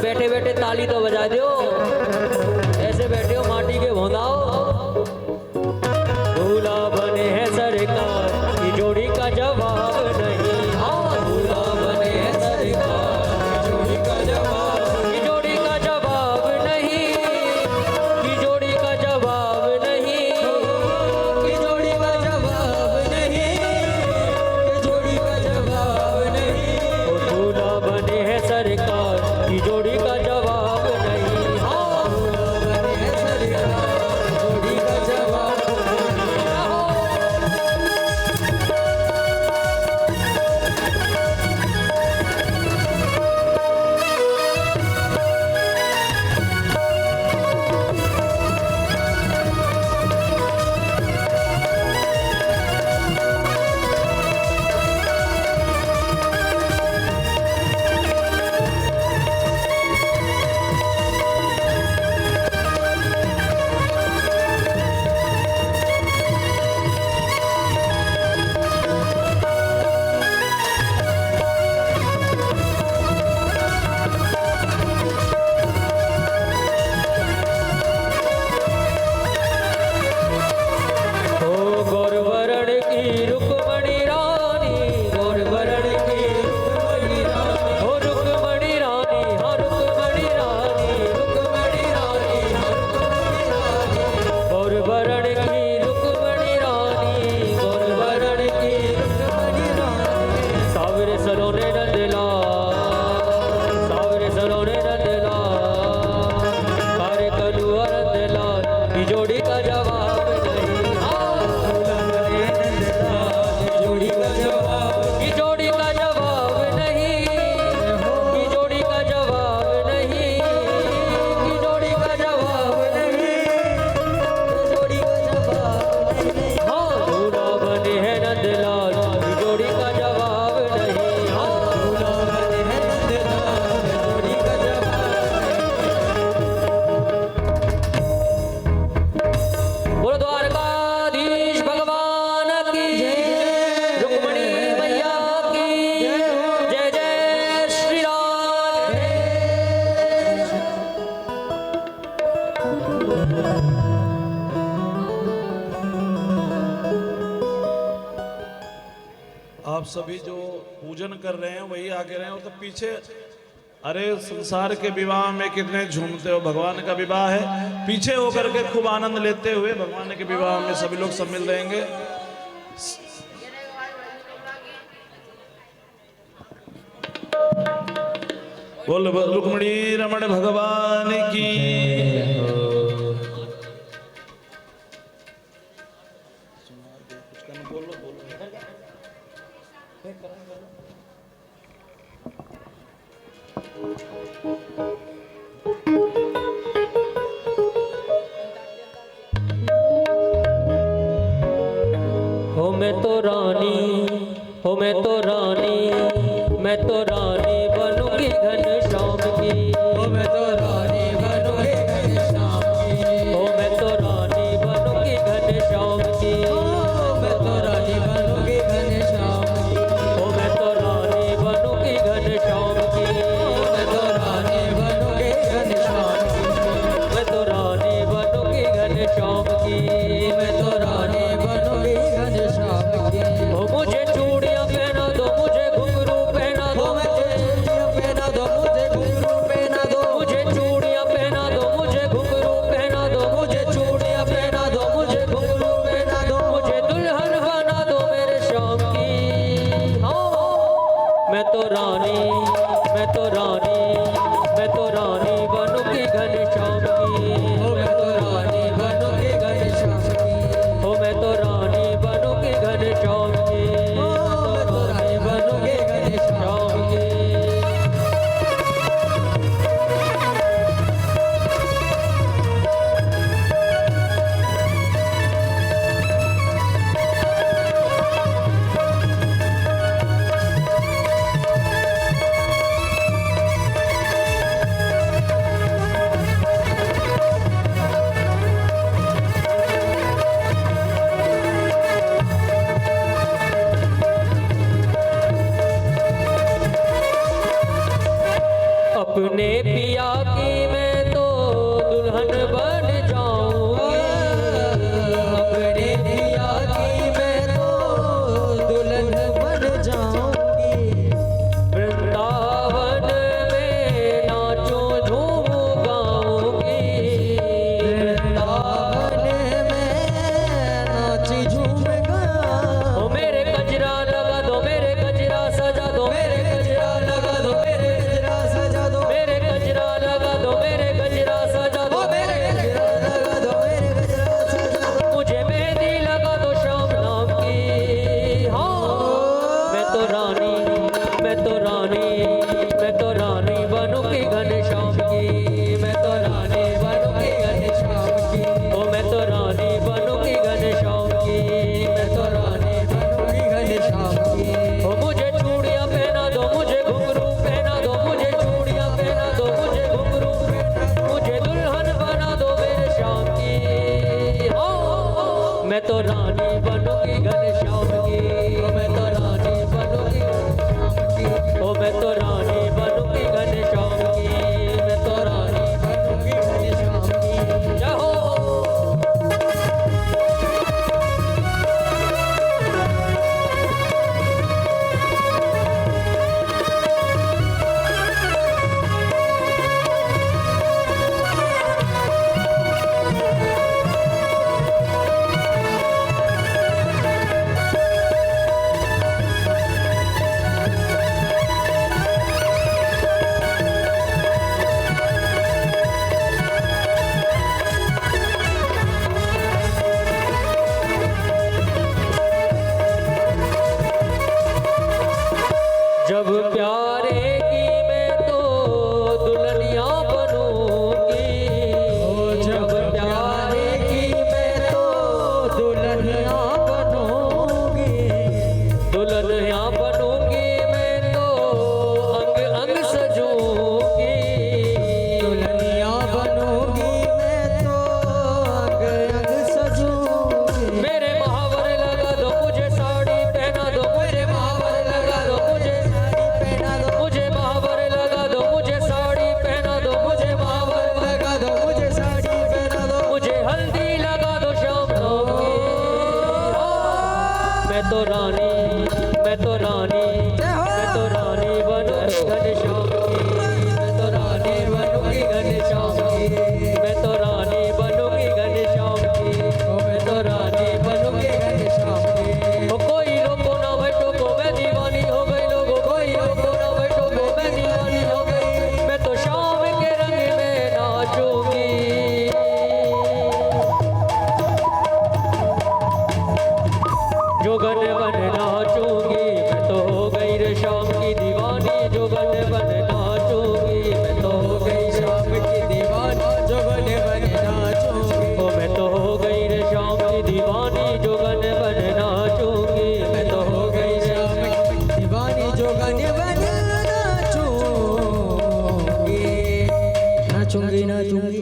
बैठे बैठे ताली तो बजा दो, ऐसे बैठे हो माटी के भोंदाओ। दूल्हा बने हैं सरकार की जोड़ी का जवाब नहीं। हाँ दूल्हा बने हैं सरकार की जोड़ी का जवाब, की जोड़ी का जवाब नहीं, की जोड़ी का जवाब नहीं, की जोड़ी का जवाब नहीं, की जोड़ी का जवाब नहीं। वो दूल्हा बने हैं सरकार की जोड़ी का जवाब नहीं। हाँ दूल्हा बने हैं सरकार की जोड़ी का जवाब जोड़ी का जवाब नहीं। जोड़ी का जवाब, की जोड़ी का जवाब नहीं, की जोड़ी का जवाब नहीं, की जोड़ी का जवाब नहीं, जोड़ी का जवाब नहीं। हाँ दूल्हा बने हैं नंदलाल की जोड़ी का जवाब नहीं। हाँ दूल्हा बने हैं नंदलाल जोड़ी का जवाब बोलो द्वारकाधीश भगवान की जय, रुक्मणी मैया की जय, जय श्री राम। आप सभी जो पूजन कर रहे हैं वही आगे रहे हैं। और तो पीछे अरे संसार के विवाह में कितने झूमते हो, भगवान का विवाह है, पीछे होकर के खूब आनंद लेते हुए भगवान के विवाह में सभी लोग सम्मिल रहेंगे। बोल रुक्मणी रमण भगवान की। हो मैं तो रानी, हो मैं तो रानी, मैं तो रानी बनूंगी घनश्याम की। हो मैं तो रानी बनूंगी घनश्याम की। हो मैं तो रानी बनूंगी घनश्याम की। हो मैं तो रानी बनूंगी घनश्याम की। हो मैं तो रानी बनूंगी घनश्याम की। मैं तो रानी बनूंगी घनश्याम की। मैं तो रानी बनूंगी घनश्याम की। मैं तो रानी बनूंगी घनश्याम की। हो मुझे चूड़ियां पहना दो, मुझे घुंघरू पहना दो, मुझे चूड़ियां पहना दो, मुझे घुंघरू पहना दो, मुझे चूड़ियां पहना दो, मुझे घुंघरू पहना दो, मुझे चूड़ियां पहना दो, मुझे घुंघरू पहना दो, मुझे दुल्हन बना दो मेरे श्याम की। हाँ मैं तो रानी, मैं तो रानी, मैं तो रानी बनूंगी घनश्याम की। हो मैं तो रानी बनूंगी घनश्याम की। हो मैं तो रानी बनूंगी घनश्याम की। हो मैं तो रानी बनूंगी घनश्याम की। अपने पिया प्यारे की मैं तो दुल्हनिया बनूंगी, जब प्यारे की मैं तो दुल्हनिया बनूंगी, दुल्हनिया बनूंगी मैं तो अंग अंग सजूंगी, दुल्हनिया बनूंगी मैं तो अंग अंग सजूंगी। मेरे महावर लगा दो मुझे साड़ी पहना दो, मुझे महावर लगा दो मुझे पहना दो मुझे महावर लगा दो मुझे साड़ी पहना दो, मुझे महावर लगा दो मुझे साड़ी पहना दो। मुझे हल्दी लगा दो शाम को। मैं तो रानी मैं तो रानी मैं तो रानी बनूंगी घनश्याम की, मैं तो रानी बनूंगी घनश्याम की, मैं तो रानी बनूंगी घनश्याम की, मैं तो रानी बनूंगी घनश्याम की। ओ कोई रोको ना बैठो को मैं दीवानी हो गई, लोगों कोई रोको ना बैठो को मैं दीवानी हो गई, मैं तो शाम के रंग में नाचूंगी, जोगन बन नाचूंगी, मैं तो हो गई रे शाम की दीवानी, जोगन बन नाचूंगी, मैं तो हो गई शाम की दीवानी, जोगन बन नाचूंगी। ओ मैं तो हो गई रे शाम की दीवानी, जोगन बन नाचूंगी, मैं तो हो गई शाम की दीवानी जोगन बन नाचूंगी, नाचूंगी नाचूंगी।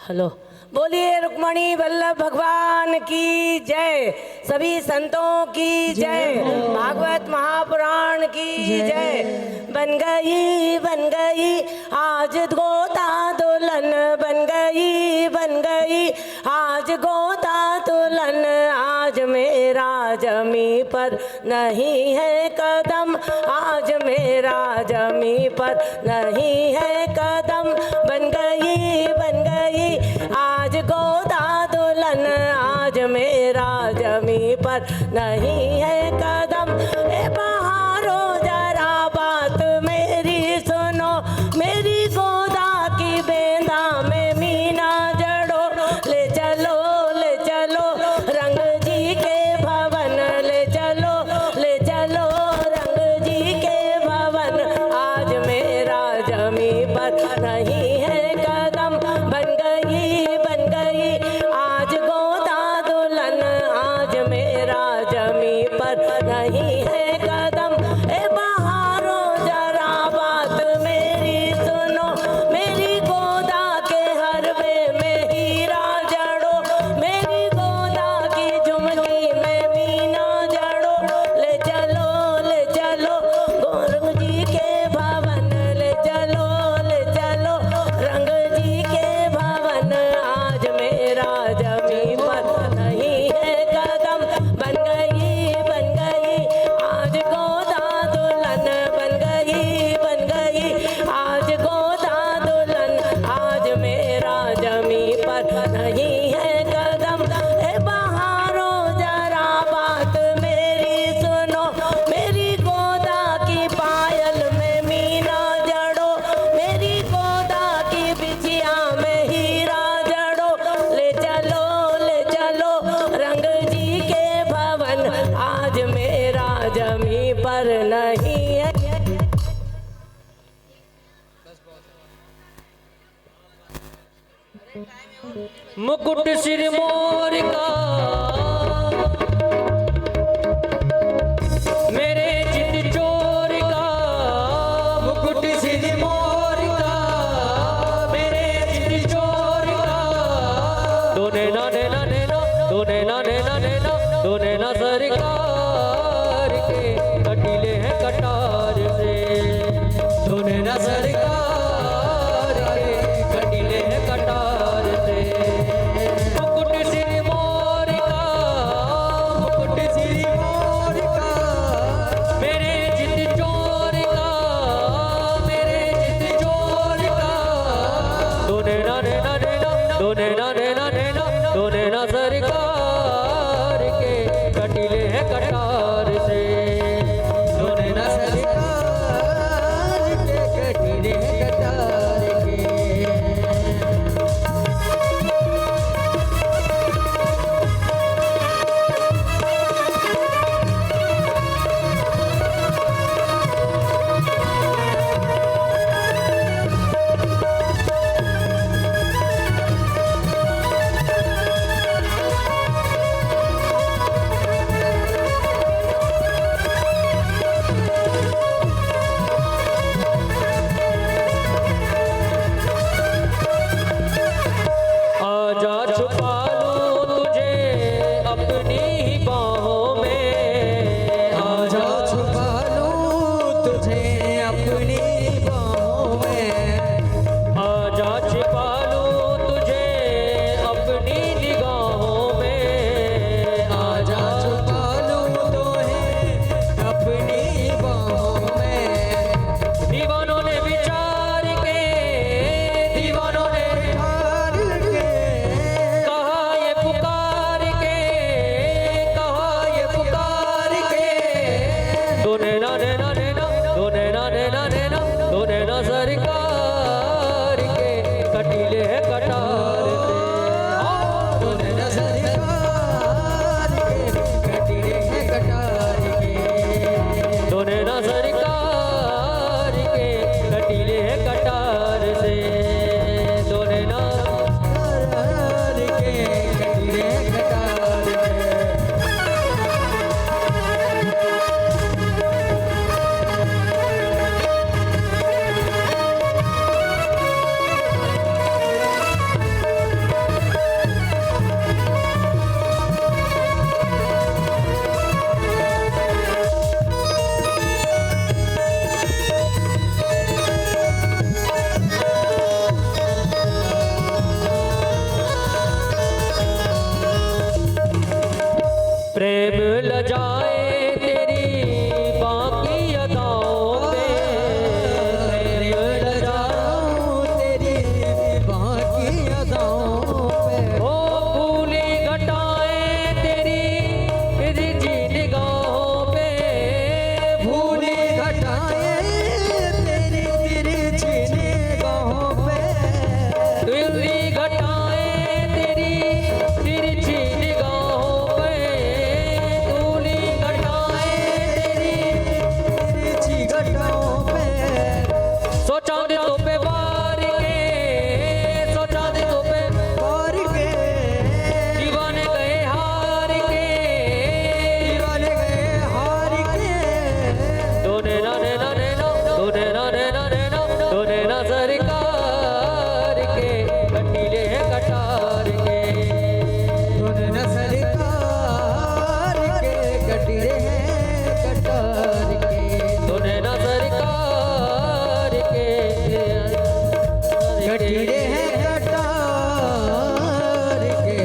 हेलो, बोलिए रुक्मणी वल्लभ भगवान की जय, सभी संतों की जय, भागवत महापुराण की जय। बन गई आज गोता दुल्हन, बन गई आज गोता दुल्हन, आज मेरा जमी पर नहीं है कदम, आज मेरा जमी पर नहीं है कदम। बन गई आज गोदा दुल्हन, आज मेरा जमी पर नहीं है कदम। ए बहारो जरा बात मेरी सुनो, मेरी गोदा की बेंदा में मीना जड़ो, ले चलो रंग जी के भवन, ले चलो रंग जी के भवन, आज मेरा जमी पर नहीं है कदम। बन गई आज गोदा दुल्हन, आज मेरा जमी पर नहीं है कदम। ए बहारो जरा बात मेरी सुनो, मेरी गोदा के हरवे में हीरा जड़ो, मेरी गोदा की झुमकी में मीना जड़ो, ले चलो रंग जी के भवन, ले चलो रंग जी के भवन, आज मेरा जमी पर नहीं है कदम। बन गई आज गोदा दुल्हन, बन गई आज गोदा दुल्हन, आज मेरा जमी पर नहीं है कदम। ए बहारो जरा बात मेरी सुनो, मेरी गोदा की पायल में मीना जड़ो, मेरी गोदा की बिछिया में हीरा जड़ो, ले चलो रंग जी के भवन, आज मेरा जमी पर नहीं है। मुकुट सिर मोर का मेरे चित चोर दोनों न सरकार के कटीले है कटार से दोनों न सरकार के कटीले हैं कटार के दोनों न सरकार के कटीले है कटार से दोनों न सरकार के कटीले हैं कटार के प्रेम लजाए तेरी बाकी अदाओं पे प्रेम लजाऊं तेरी बाकी अदाओं पे ओ भूली घटाए तेरी रिझी निगाहों पे भूली घटाए तेरी तिरछी निगाहों पे भूली घटाए तेरी तिरछी निगाहों पे भूली घटाए तेरी तिरछी घटाओं पे सोचा दे तो पे बार के सोचा दे तो पे पार के दीवाने गए हार के दीवाने गए हार के दोने ना ने ना ने ना दोने ना ने ना ने ना दोने ना सरकार के कटीले है कटार के दोनों न सरकार के कटीले हैं कटार के दोने ना सरकार के कटीले हैं कटार के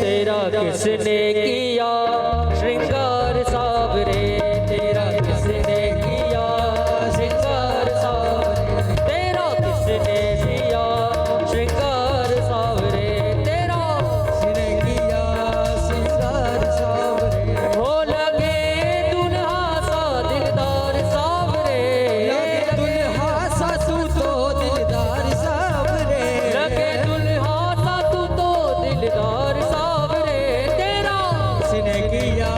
तेरा किसने किया श्रृंगार सावरे तेरा किसने किया श्रृंगार सावरे तेरा किसने किया श्रृंगार सावरे तेरा सिने किया सिंगार सावरे हो लगे दुल्हा सा दिलदार सावरे लगे दुल्हा सा तू तो दिलदार सावरे लगे दुल्हा सा तू तो दिलदार सावरे तेरा सिने किया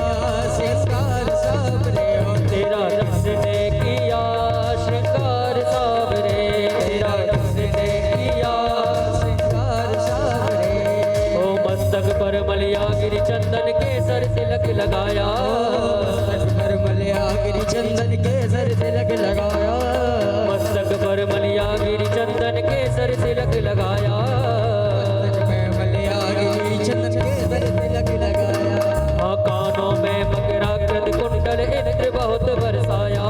सिंगार सावरे तेरा किसने किया श्रृंगार सावरे तेरा किसने किया सिंगार सावरे ओ मस्तक पर मलिया गिरी चंदन केसर तिलक लगाया पर मलिया गिरी चंदन के सर तिलक लगाया मस्तक पर मलिया गिरी चंदन केसर तिलक लगाया में मलिया गिरी चंदन के सर तिलक लगाया हाँ कानों में मकराकृत कुंडल इंद्र बहुत बरसाया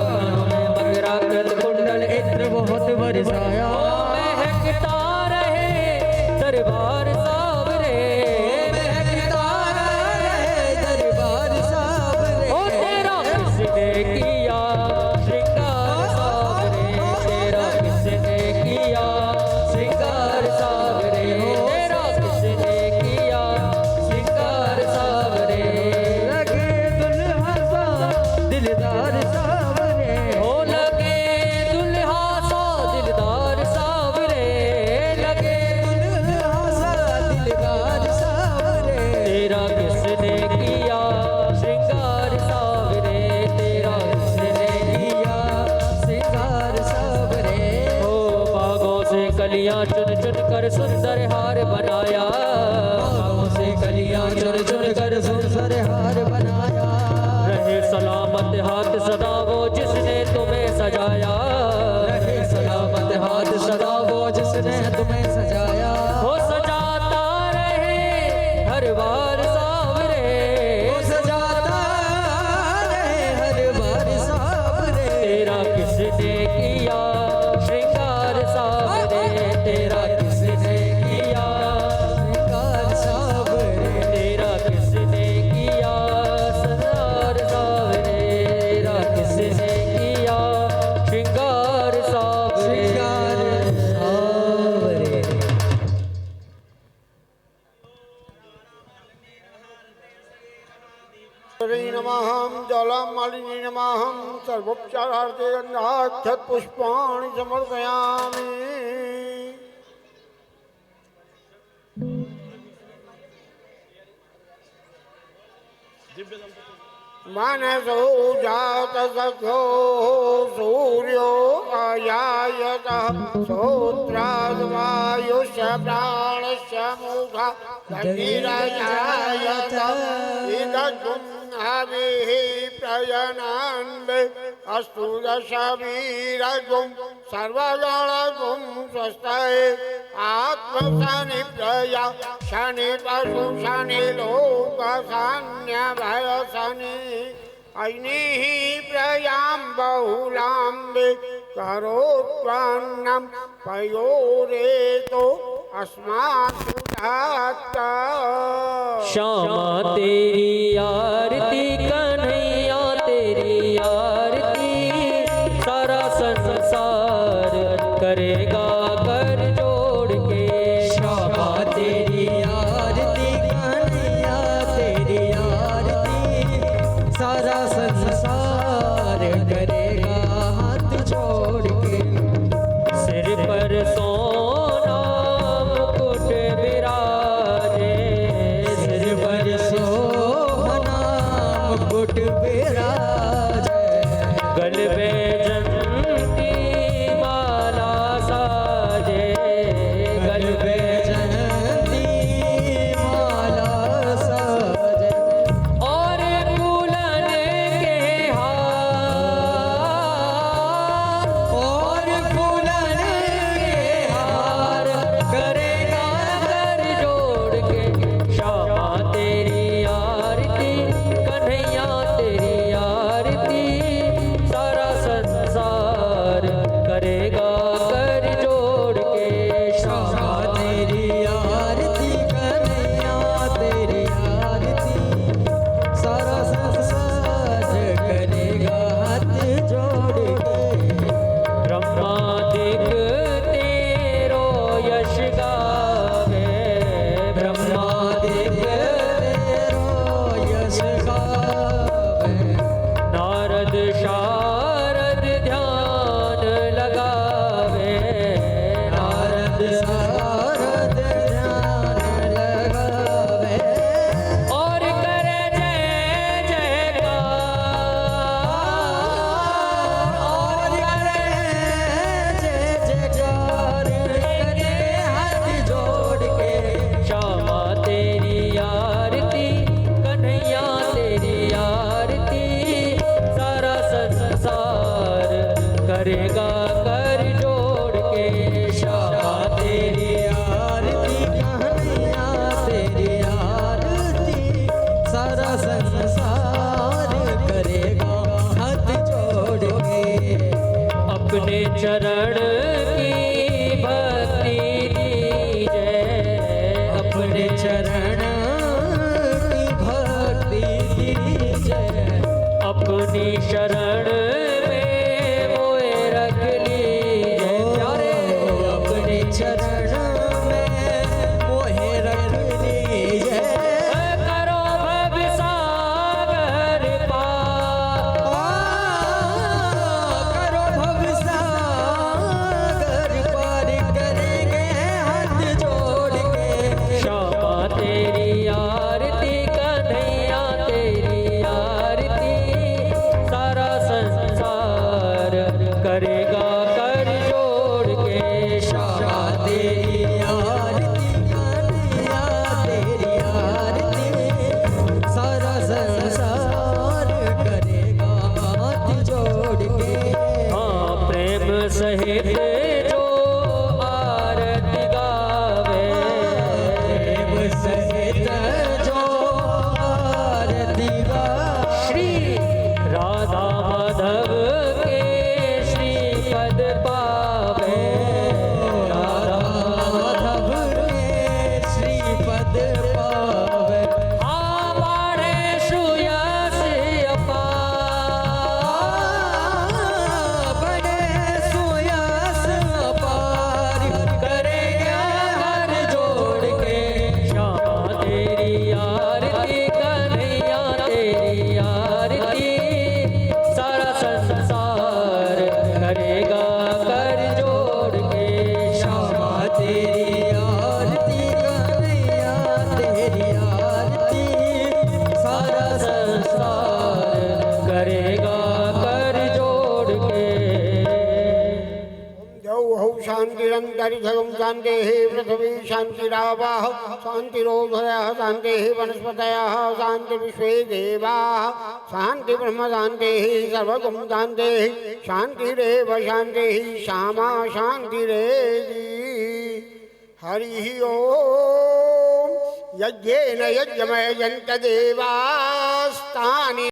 कानों में मकराकृत कुंडल इंद्र बहुत बरसाया ओ महकता रहे दरबार सावरे महकता रहे दरबार सावरे ओ तेरा किसने किया श्रृंगार सावरे तेरा किसने किया श्रृंगार सावरे तेरा किसने किया श्रृंगार सावरे लगे दुल्हा सा दिलदार सावरे हो लगे दुल्हा सा दिलदार सावरे लगे दुल्हा सा दिलदार सावरे तेरा किसने किया श्रृंगार सावरे तेरा किसने किया सिंगार सावरे ओ बागों से कलियां चुन चुन कर सुंदर हार बनाया बागों से कलियां चुन चुन कर सुंदर हार बनाया रहे सलामत हाथ सदा वो जिसने तुम्हें सजाया रहे सलामत हाथ सदा वो जिसने तुम्हें सजाया हो सजाता रहे हर बार सावरे वो सजाता रहे हर बार सावरे तेरा किसने किया श्रृंगार सावरे तेरा किसने किया सिंगार सावरे तेरा किसने किया सनार सावरे तेरा किसने मालिनी नमाहं सर्वोपचारार्थे गन्धाक्षत पुष्पाणि समर्पयामि। मनसो जातसखो सूर्यो अयायतः श्रोत्राद्वायुष प्राणश्च मुखा गतिरजायत इदं हविः प्रयनान्वे अस्तु दशवीरगुं सर्वगणगुं स्वस्तये आत्मशनि प्रया शनि पशु शनि लोक शन्यभय शनि अग्निः प्रयां बहुलाम्बे करोत्पन्नं पयोरेतो अस्मात् सुधाता। श्यामा तेरी आरती कन्हैया तेरी आरती सारा संसार करेगा कर जोड़ के। श्यामा तेरी आरती कन्हैया तेरी आरती सारा संसार करेगा हाथ जोड़ के। सिर पर सोना मुकुट विराजे सिर पर सोहना मुकुट विराजे गल में जंती माला साजे गल में जयंती माला साजे और फूलन के हार और फूलन के हार करेगा कर जोड़ के। श्यामा तेरी आरती कन्हैया तेरी आरती सारा संसार करेगा कर जोड़ के। श्यामा तेरी आरती कन्हैया तेरी आरती सारा संसार करेगा हाथ जोड़ के। ब्रह्मादिक तेरो यश गावे ब्रह्मादिक तेरो यश गावे नारद शारद ध्यान लगावे नारद शारद ध्यान लगावे और करे जय जयकार और करे जय जयकार करे हाथ जोड़ के। श्यामा तेरी आरती कन्हैया तेरी आरती सारा संसार करेगा कर जोड़ के। श्यामा तेरी आरती कन्हैया तेरी आरती सारा संसार करेगा हाथ जोड़ के। अपने चरण की भक्ति दीजिए अपने चरण की भक्ति दीजिए अपनी शरण में मोए रख लीजिए प्यारे अपने चरण में मोहे रख लीजिए। करो भव सागर पार करो भव सागर पार करेंगे हाथ जोड़ के। श्यामा तेरी आरती कन्हैया तेरी आरती सारा संसार करेगा कर जोड़ के। श्यामा तेरी आरती कन्हैया तेरी आरती सारा संसार करेगा हाथ जोड़ के। हाँ प्रेम सहित जो आरती गावे प्रेम सहित जो आरती गावे श्री राधा माधव के श्री पद पावे राधा माधव के श्री पद पावे हमारे सुयस अपार बड़े सुयस शान्तिरधिगं शान्तिः पृथिवी शान्तिरावः शान्तिरोधयः शान्तिः वनस्पतयः शान्तिर्विश्वे देवाः शान्तिब्रह्म शान्तिः सर्वगं शान्तिः शान्तिरेव शान्तिः श्यामा शान्तिरेधि हरिः ओम् यज्ञेन यज्ञमयजन्त देवास्तानि